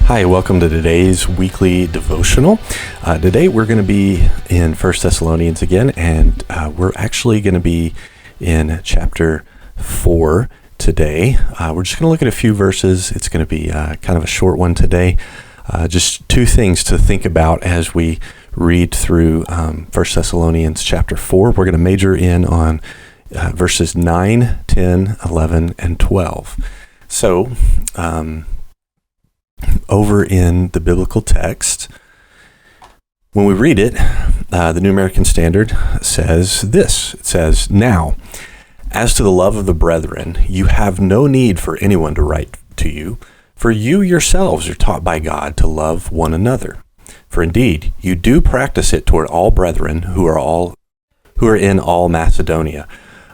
Hi, welcome to today's weekly devotional. Today we're going to be in 1 Thessalonians again, and we're actually going to be in chapter 4 today. We're just going to look at a few verses. It's going to be kind of a short one today. Just two things to think about as we read through 1 Thessalonians chapter 4. We're going to major in on verses 9, 10, 11, and 12. So, over in the biblical text, when we read it, the New American Standard says this. It says, "Now, as to the love of the brethren, you have no need for anyone to write to you, for you yourselves are taught by God to love one another. For indeed, you do practice it toward all brethren who are in all Macedonia.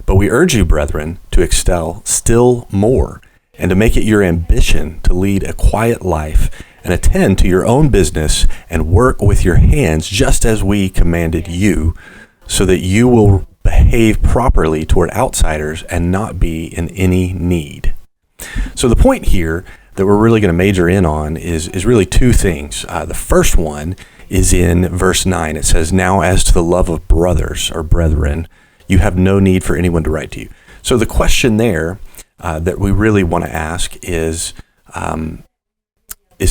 But we urge you, brethren, to excel still more, and to make it your ambition to lead a quiet life and attend to your own business and work with your hands just as we commanded you, so that you will behave properly toward outsiders and not be in any need." So the point here that we're really going to major in on is really two things. The first one is in verse 9. It says, "Now as to the love of brothers or brethren, you have no need for anyone to write to you." So the question there that we really want to ask is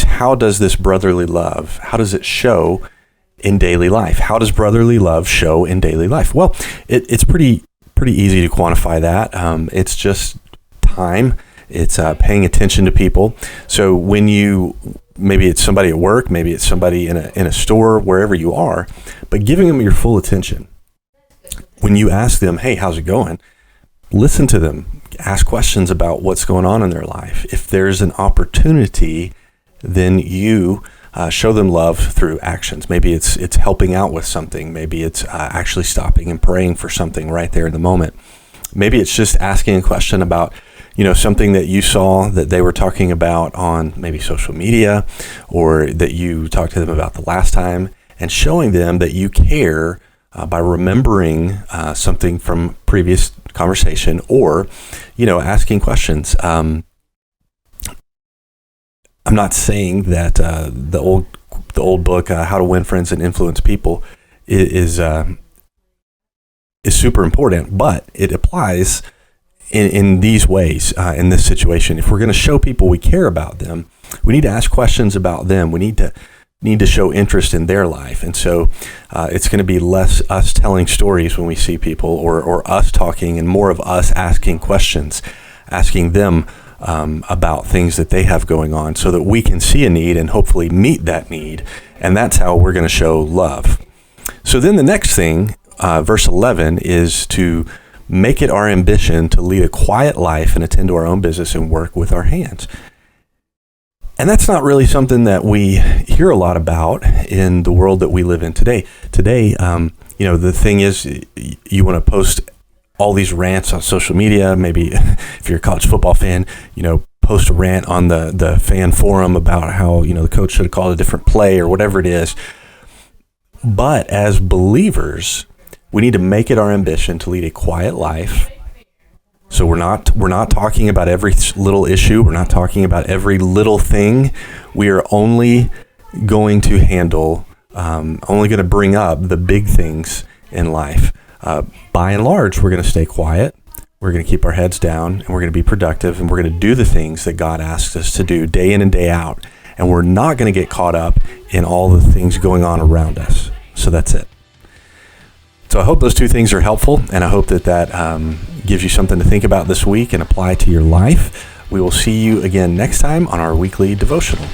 how does this brotherly love, how does it show in daily life? How does brotherly love show in daily life? Well, it's pretty easy to quantify that. It's just time. It's paying attention to people. So when maybe it's somebody at work, maybe it's somebody in a store, wherever you are, but giving them your full attention. When you ask them, "Hey, how's it going?" Listen to them. Ask questions about what's going on in their life. If there's an opportunity, then you show them love through actions. Maybe it's helping out with something. Maybe it's actually stopping and praying for something right there in the moment. Maybe it's just asking a question about, something that you saw that they were talking about on maybe social media, or that you talked to them about the last time, and showing them that you care by remembering something from previous conversation, or asking questions. I'm not saying that the old book How to Win Friends and Influence People is super important, but it applies in these ways in this situation. If we're going to show people we care about them, we need to ask questions about them. We need to show interest in their life. And so it's going to be less us telling stories when we see people, or us talking, and more of us asking questions, asking them about things that they have going on, so that we can see a need and hopefully meet that need. And that's how we're going to show love. So then the next thing, verse 11, is to make it our ambition to lead a quiet life and attend to our own business and work with our hands. And that's not really something that we hear a lot about in the world that we live in today. Today, the thing is, you want to post all these rants on social media. Maybe if you're a college football fan, post a rant on the fan forum about how, the coach should have called a different play or whatever it is. But as believers, we need to make it our ambition to lead a quiet life. So we're not talking about every little issue. We're not talking about every little thing. We are only going to handle, only going to bring up the big things in life. By and large, we're going to stay quiet. We're going to keep our heads down, and we're going to be productive, and we're going to do the things that God asks us to do day in and day out. And we're not going to get caught up in all the things going on around us. So that's it. So I hope those two things are helpful, and I hope that gives you something to think about this week and apply to your life. We will see you again next time on our weekly devotional.